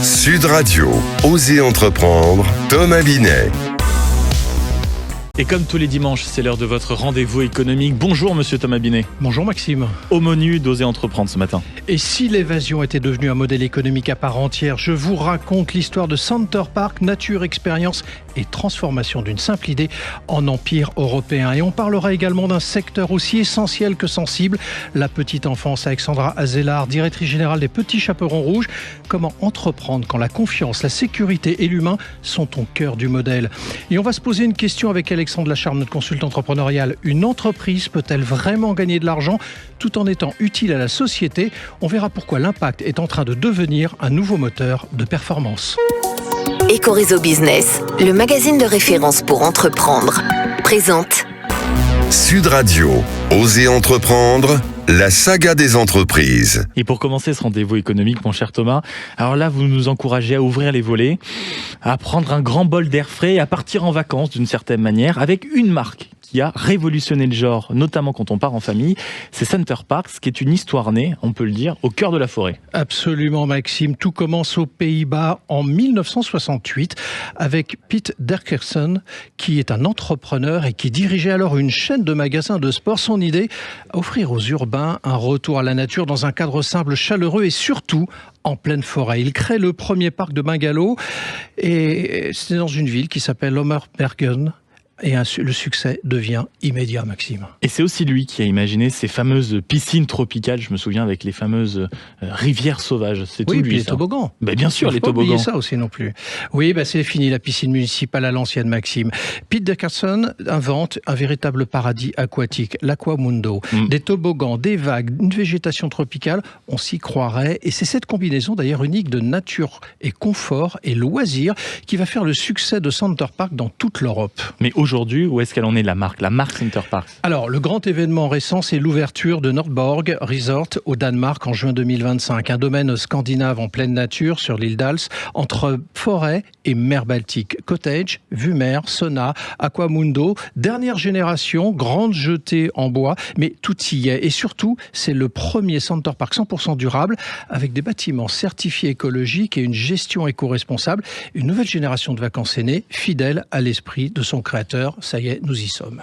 Sud Radio, Osez entreprendre, Thomas Binet. Et comme tous les dimanches, c'est l'heure de votre rendez-vous économique. Bonjour Monsieur Thomas Binet. Bonjour Maxime. Au menu d'Oser entreprendre ce matin. Et si l'évasion était devenue un modèle économique à part entière, je vous raconte l'histoire de Center Parcs, nature, expérience et transformation d'une simple idée en empire européen. Et on parlera également d'un secteur aussi essentiel que sensible, la petite enfance. Alexandra Azelard, directrice générale des Petits Chaperons Rouges. Comment entreprendre quand la confiance, la sécurité et l'humain sont au cœur du modèle. Et on va se poser une question avec Alexandre Lacharme, notre consultant entrepreneurial. Une entreprise peut-elle vraiment gagner de l'argent tout en étant utile à la société ? On verra pourquoi l'impact est en train de devenir un nouveau moteur de performance. Ecoréseau Business, le magazine de référence pour entreprendre, présente Sud Radio, Osez entreprendre, la saga des entreprises. Et pour commencer ce rendez-vous économique, mon cher Thomas, alors là, vous nous encouragez à ouvrir les volets, à prendre un grand bol d'air frais et à partir en vacances d'une certaine manière avec une marque qui a révolutionné le genre, notamment quand on part en famille. C'est Center Parcs, qui est une histoire née, on peut le dire, au cœur de la forêt. Absolument Maxime, tout commence aux Pays-Bas en 1968 avec Piet Derkersen, qui est un entrepreneur et qui dirigeait alors une chaîne de magasins de sport. Son idée, offrir aux urbains un retour à la nature dans un cadre simple, chaleureux et surtout en pleine forêt. Il crée le premier parc de bungalows et c'est dans une ville qui s'appelle Ommerbergen. Et le succès devient immédiat, Maxime. Et c'est aussi lui qui a imaginé ces fameuses piscines tropicales, je me souviens, avec les fameuses rivières sauvages. C'est oui, tout et puis lui, les ça. toboggans. Ben bien sûr, il les faut pas oublier toboggans. ça aussi non plus. Oui, c'est fini la piscine municipale à l'ancienne, Maxime. Piet Derkersen invente un véritable paradis aquatique, l'Aquamundo. Des toboggans, des vagues, une végétation tropicale, on s'y croirait. Et c'est cette combinaison d'ailleurs unique de nature et confort et loisirs qui va faire le succès de Center Parcs dans toute l'Europe. Mais aujourd'hui, où est-ce qu'elle en est la marque Center Parcs? Alors, le grand événement récent, c'est l'ouverture de Nordborg Resort au Danemark en juin 2025. Un domaine scandinave en pleine nature sur l'île d'Als, entre forêt et mer Baltique. Cottage, vue mer, sauna, Aquamundo, dernière génération, grande jetée en bois, mais tout y est. Et surtout, c'est le premier Center Parc 100% durable, avec des bâtiments certifiés écologiques et une gestion éco-responsable. Une nouvelle génération de vacances aînées, fidèle à l'esprit de son créateur. Ça y est, nous y sommes.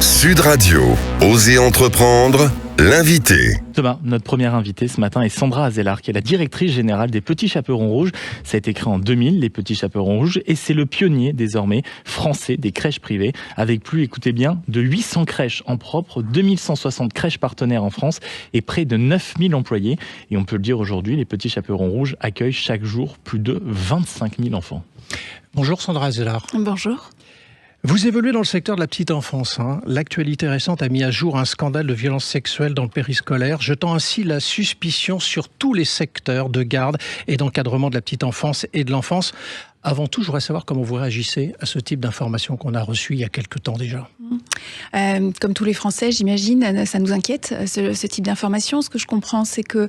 Sud Radio, Osez entreprendre, l'invité. Thomas, notre première invitée ce matin est Sandra Azelard, qui est la directrice générale des Petits Chaperons Rouges. Ça a été créé en 2000, les Petits Chaperons Rouges, et c'est le pionnier désormais français des crèches privées, avec plus, écoutez bien, de 800 crèches en propre, 2160 crèches partenaires en France et près de 9000 employés. Et on peut le dire aujourd'hui, les Petits Chaperons Rouges accueillent chaque jour plus de 25 000 enfants. Bonjour Sandra Azelard. Bonjour. Vous évoluez dans le secteur de la petite enfance. L'actualité récente a mis à jour un scandale de violence sexuelle dans le périscolaire, jetant ainsi la suspicion sur tous les secteurs de garde et d'encadrement de la petite enfance et de l'enfance. Avant tout, je voudrais savoir comment vous réagissez à ce type d'informations qu'on a reçues il y a quelque temps déjà. Comme tous les Français, j'imagine, ça nous inquiète, ce type d'informations. Ce que je comprends, c'est que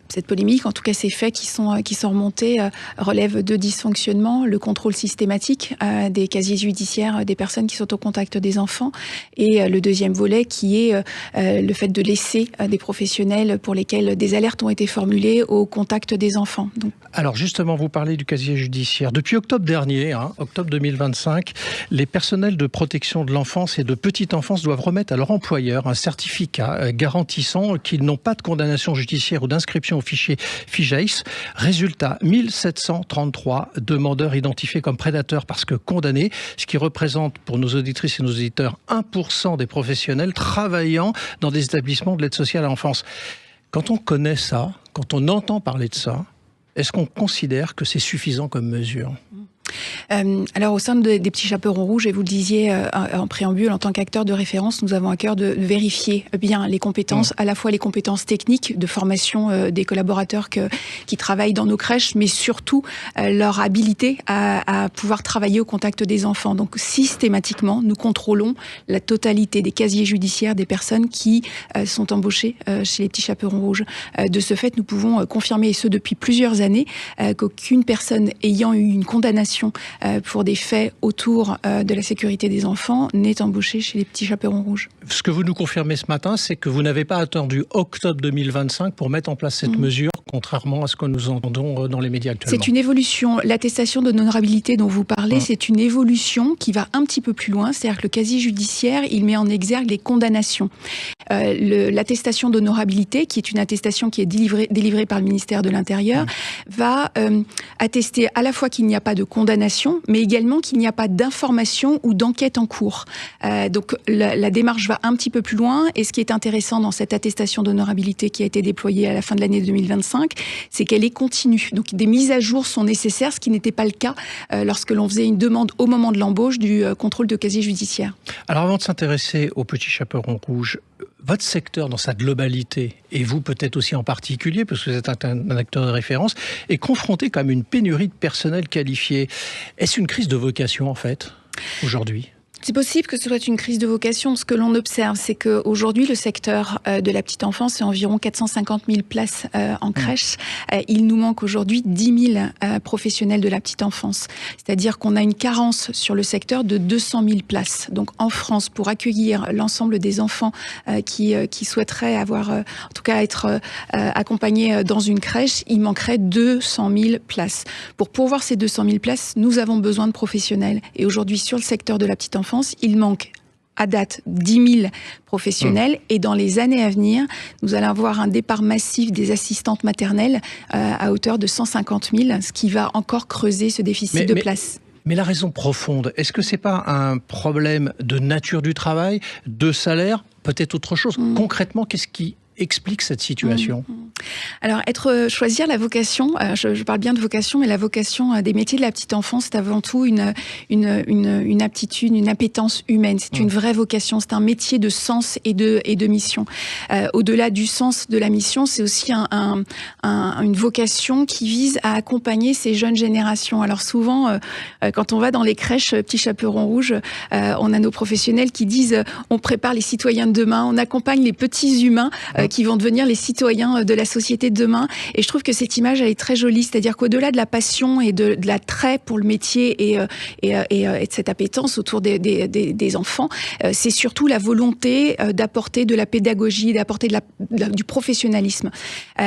cette polémique, en tout cas ces faits qui sont remontés, relèvent de dysfonctionnements, le contrôle systématique des casiers judiciaires des personnes qui sont au contact des enfants, et le deuxième volet qui est le fait de laisser des professionnels pour lesquels des alertes ont été formulées au contact des enfants. Donc, alors justement, vous parlez du casier judiciaire. Depuis octobre dernier, octobre 2025, les personnels de protection de l'enfance et de petite enfance doivent remettre à leur employeur un certificat garantissant qu'ils n'ont pas de condamnation judiciaire ou d'inscription au fichier FIJAIS. Résultat, 1733 demandeurs identifiés comme prédateurs parce que condamnés, ce qui représente pour nos auditrices et nos auditeurs 1% des professionnels travaillant dans des établissements de l'aide sociale à l'enfance. Quand on connaît ça, quand on entend parler de ça, est-ce qu'on considère que c'est suffisant comme mesure ? Alors au sein des Petits Chaperons Rouges, et vous le disiez en préambule, en tant qu'acteur de référence, nous avons à cœur de vérifier bien les compétences, à la fois les compétences techniques de formation des collaborateurs qui travaillent dans nos crèches, mais surtout leur habilité à pouvoir travailler au contact des enfants. Donc systématiquement, nous contrôlons la totalité des casiers judiciaires des personnes qui sont embauchées chez les Petits Chaperons Rouges. De ce fait, nous pouvons confirmer, et ce depuis plusieurs années, qu'aucune personne ayant eu une condamnation pour des faits autour de la sécurité des enfants n'est embauché chez les Petits Chaperons Rouges. Ce que vous nous confirmez ce matin, c'est que vous n'avez pas attendu octobre 2025 pour mettre en place cette mesure contrairement à ce que nous entendons dans les médias actuellement. C'est une évolution. L'attestation d'honorabilité dont vous parlez, c'est une évolution qui va un petit peu plus loin. C'est-à-dire que le casier judiciaire, il met en exergue les condamnations. L'attestation d'honorabilité, qui est une attestation qui est délivrée par le ministère de l'Intérieur, va attester à la fois qu'il n'y a pas de condamnation, mais également qu'il n'y a pas d'information ou d'enquête en cours. Donc la démarche va un petit peu plus loin, et ce qui est intéressant dans cette attestation d'honorabilité qui a été déployée à la fin de l'année 2025, c'est qu'elle est continue. Donc des mises à jour sont nécessaires, ce qui n'était pas le cas lorsque l'on faisait une demande au moment de l'embauche du contrôle de casier judiciaire. Alors avant de s'intéresser aux petits chaperons rouges, votre secteur dans sa globalité, et vous peut-être aussi en particulier, parce que vous êtes un acteur de référence, est confronté quand même à une pénurie de personnel qualifié. Est-ce une crise de vocation en fait, aujourd'hui ? C'est possible que ce soit une crise de vocation. Ce que l'on observe, c'est qu'aujourd'hui, le secteur de la petite enfance, c'est environ 450 000 places en crèche. Il nous manque aujourd'hui 10 000 professionnels de la petite enfance. C'est-à-dire qu'on a une carence sur le secteur de 200 000 places. Donc en France, pour accueillir l'ensemble des enfants qui souhaiteraient avoir, en tout cas être accompagnés dans une crèche, il manquerait 200 000 places. Pour pourvoir ces 200 000 places, nous avons besoin de professionnels. Et aujourd'hui, sur le secteur de la petite enfance, il manque à date 10 000 professionnels, et dans les années à venir, nous allons avoir un départ massif des assistantes maternelles à hauteur de 150 000, ce qui va encore creuser ce déficit de place. Mais la raison profonde, est-ce que c'est pas un problème de nature du travail, de salaire, peut-être autre chose ? Concrètement, qu'est-ce qui explique cette situation ? Alors, choisir la vocation, je parle bien de vocation, mais la vocation des métiers de la petite enfance, c'est avant tout une aptitude, une appétence humaine. C'est une vraie vocation, c'est un métier de sens et de mission. Au-delà du sens de la mission, c'est aussi une vocation qui vise à accompagner ces jeunes générations. Alors souvent, quand on va dans les crèches Petits Chaperons Rouges, on a nos professionnels qui disent on prépare les citoyens de demain, on accompagne les petits humains qui vont devenir les citoyens de la société de demain. Et je trouve que cette image, elle est très jolie. C'est-à-dire qu'au-delà de la passion et de l'attrait pour le métier et de cette appétence autour des enfants, c'est surtout la volonté d'apporter de la pédagogie, d'apporter du professionnalisme.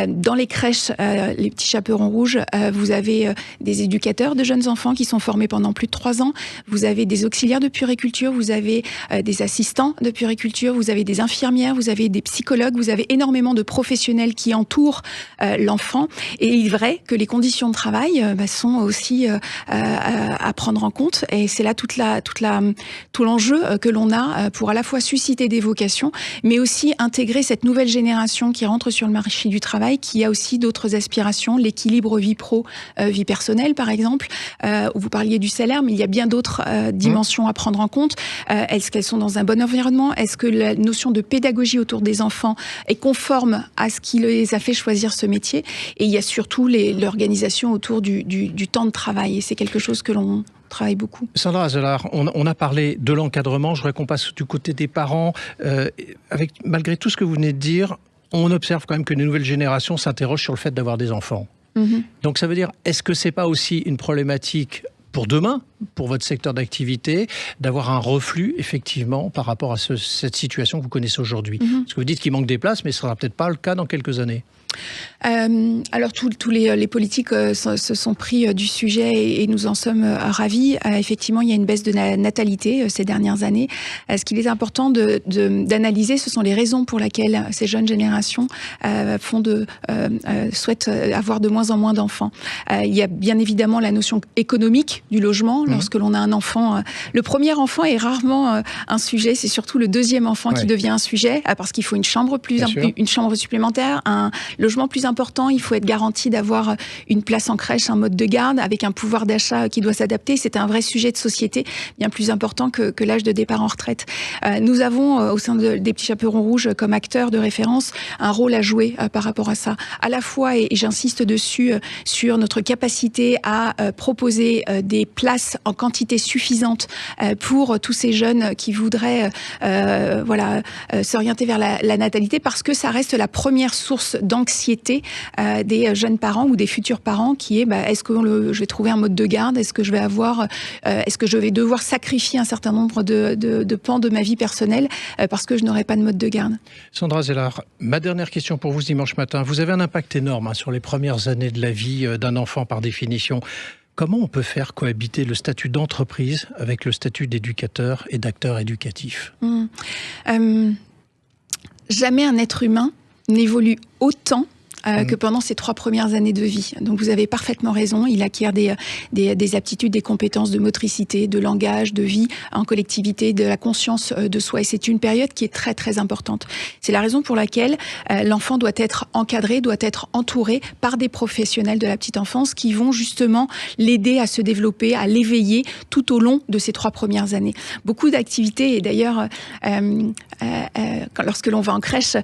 Dans les crèches, les Petits Chaperons Rouges, vous avez des éducateurs de jeunes enfants qui sont formés pendant plus de 3 ans. Vous avez des auxiliaires de puériculture, vous avez des assistants de puériculture, vous avez des infirmières, vous avez des psychologues, vous avez énormément de professionnels qui entourent l'enfant. Et il est vrai que les conditions de travail sont aussi à prendre en compte. Et c'est là tout l'enjeu que l'on a pour à la fois susciter des vocations, mais aussi intégrer cette nouvelle génération qui rentre sur le marché du travail, qui a aussi d'autres aspirations, l'équilibre vie pro, vie personnelle par exemple. Vous parliez du salaire, mais il y a bien d'autres dimensions à prendre en compte. Est-ce qu'elles sont dans un bon environnement ? Est-ce que la notion de pédagogie autour des enfants est conforme à ce qui les a fait choisir ce métier ? Et il y a surtout l'organisation autour du temps de travail. Et c'est quelque chose que l'on travaille beaucoup. Sandra Azelard, on a parlé de l'encadrement. Je voudrais qu'on passe du côté des parents. Malgré tout ce que vous venez de dire, on observe quand même que les nouvelles générations s'interrogent sur le fait d'avoir des enfants. Donc ça veut dire, est-ce que c'est pas aussi une problématique pour demain, pour votre secteur d'activité, d'avoir un reflux, effectivement, par rapport à cette situation que vous connaissez aujourd'hui ? Parce que vous dites qu'il manque des places, mais ce ne sera peut-être pas le cas dans quelques années. Alors tous les politiques se sont pris du sujet et nous en sommes ravis. Effectivement, il y a une baisse de natalité ces dernières années. Ce qu'il est important d'analyser, ce sont les raisons pour lesquelles ces jeunes générations souhaitent avoir de moins en moins d'enfants. Il y a bien évidemment la notion économique du logement. Lorsque l'on a un enfant, le premier enfant est rarement un sujet, c'est surtout le deuxième enfant qui devient un sujet, parce qu'il faut une chambre supplémentaire, un logement plus important, il faut être garanti d'avoir une place en crèche, un mode de garde, avec un pouvoir d'achat qui doit s'adapter. C'est un vrai sujet de société, bien plus important que l'âge de départ en retraite. Nous avons, au sein des Petits Chaperons Rouges, comme acteurs de référence, un rôle à jouer par rapport à ça. À la fois, et j'insiste dessus, sur notre capacité à proposer des places en quantité suffisante pour tous ces jeunes qui voudraient s'orienter vers la natalité, parce que ça reste la première source d'anxiété l'anxiété des jeunes parents ou des futurs parents qui est est-ce que je vais trouver un mode de garde, est-ce que je vais devoir sacrifier un certain nombre de pans de ma vie personnelle parce que je n'aurai pas de mode de garde. Sandra Zellard, ma dernière question pour vous ce dimanche matin. Vous avez un impact énorme sur les premières années de la vie d'un enfant par définition. Comment on peut faire cohabiter le statut d'entreprise avec le statut d'éducateur et d'acteur éducatif ? Jamais un être humain n'évolue autant que pendant ses 3 premières années de vie. Donc vous avez parfaitement raison, il acquiert des aptitudes, des compétences de motricité, de langage, de vie en collectivité, de la conscience de soi. Et c'est une période qui est très très importante. C'est la raison pour laquelle l'enfant doit être encadré, doit être entouré par des professionnels de la petite enfance qui vont justement l'aider à se développer, à l'éveiller tout au long de ces 3 premières années. Beaucoup d'activités, et d'ailleurs lorsque l'on va en crèche,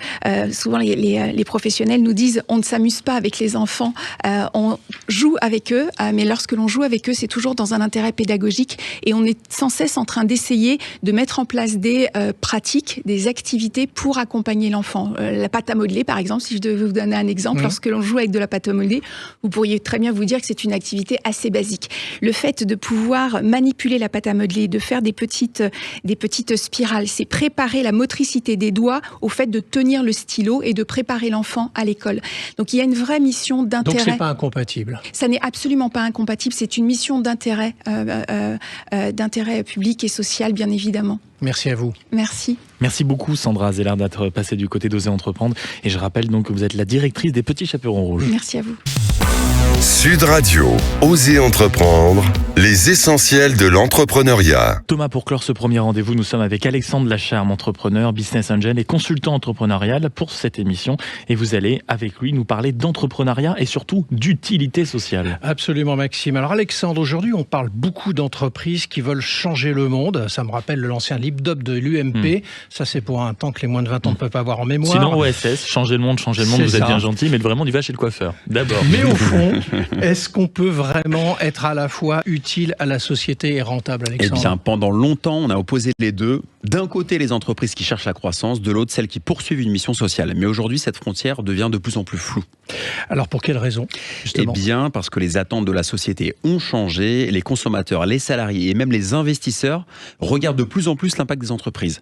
souvent les professionnels nous disent on ne s'amuse pas avec les enfants, on joue avec eux, mais lorsque l'on joue avec eux, c'est toujours dans un intérêt pédagogique et on est sans cesse en train d'essayer de mettre en place des pratiques, des activités pour accompagner l'enfant. La pâte à modeler, par exemple, si je devais vous donner un exemple, lorsque l'on joue avec de la pâte à modeler, vous pourriez très bien vous dire que c'est une activité assez basique. Le fait de pouvoir manipuler la pâte à modeler, de faire des petites spirales, c'est préparer la motricité des doigts au fait de tenir le stylo et de préparer l'enfant à l'école. Donc il y a une vraie mission d'intérêt. Donc c'est pas incompatible. Ça n'est absolument pas incompatible. C'est une mission d'intérêt public et social, bien évidemment. Merci à vous. Merci. Merci beaucoup Sandra Zellard d'être passée du côté d'Oser Entreprendre. Et je rappelle donc que vous êtes la directrice des Petits Chaperons Rouges. Merci à vous. Sud Radio, Oser Entreprendre, les essentiels de l'entrepreneuriat. Thomas, pour clore ce premier rendez-vous, nous sommes avec Alexandre Lacharme, entrepreneur, business angel et consultant entrepreneurial pour cette émission. Et vous allez, avec lui, nous parler d'entrepreneuriat et surtout d'utilité sociale. Absolument, Maxime. Alors Alexandre, aujourd'hui, on parle beaucoup d'entreprises qui veulent changer le monde. Ça me rappelle l'ancien LibDop de l'UMP. Ça, c'est pour un temps que les moins de 20 ans ne peuvent pas avoir en mémoire. Sinon, OSS, changer le monde, vous êtes bien gentil, mais vraiment, on y va chez le coiffeur. D'abord. Mais au fond, est-ce qu'on peut vraiment être à la fois utile à la société et rentable, Alexandre ? Eh bien, pendant longtemps, on a opposé les deux. D'un côté, les entreprises qui cherchent la croissance, de l'autre, celles qui poursuivent une mission sociale. Mais aujourd'hui, cette frontière devient de plus en plus floue. Alors, pour quelle raison, justement ? Eh bien, parce que les attentes de la société ont changé. Les consommateurs, les salariés et même les investisseurs regardent de plus en plus l'impact des entreprises.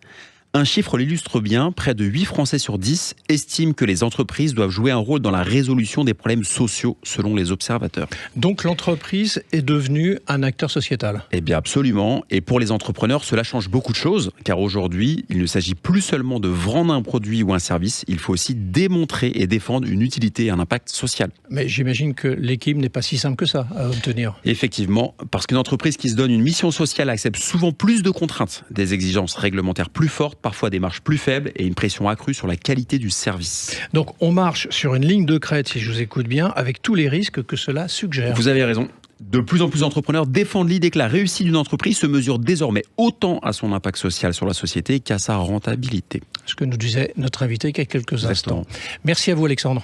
Un chiffre l'illustre bien, près de 8 Français sur 10 estiment que les entreprises doivent jouer un rôle dans la résolution des problèmes sociaux, selon les observateurs. Donc l'entreprise est devenue un acteur sociétal ? Eh bien absolument, et pour les entrepreneurs, cela change beaucoup de choses, car aujourd'hui, il ne s'agit plus seulement de vendre un produit ou un service, il faut aussi démontrer et défendre une utilité et un impact social. Mais j'imagine que l'équilibre n'est pas si simple que ça à obtenir. Effectivement, parce qu'une entreprise qui se donne une mission sociale accepte souvent plus de contraintes, des exigences réglementaires plus fortes, parfois des marges plus faibles et une pression accrue sur la qualité du service. Donc on marche sur une ligne de crête, si je vous écoute bien, avec tous les risques que cela suggère. Vous avez raison. De plus en plus d'entrepreneurs défendent l'idée que la réussite d'une entreprise se mesure désormais autant à son impact social sur la société qu'à sa rentabilité. Ce que nous disait notre invité il y a quelques instants. Merci à vous, Alexandre.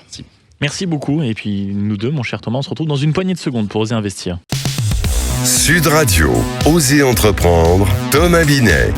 Merci beaucoup. Et puis nous deux, mon cher Thomas, on se retrouve dans une poignée de secondes pour Oser Investir. Sud Radio, Oser Entreprendre, Thomas Binet.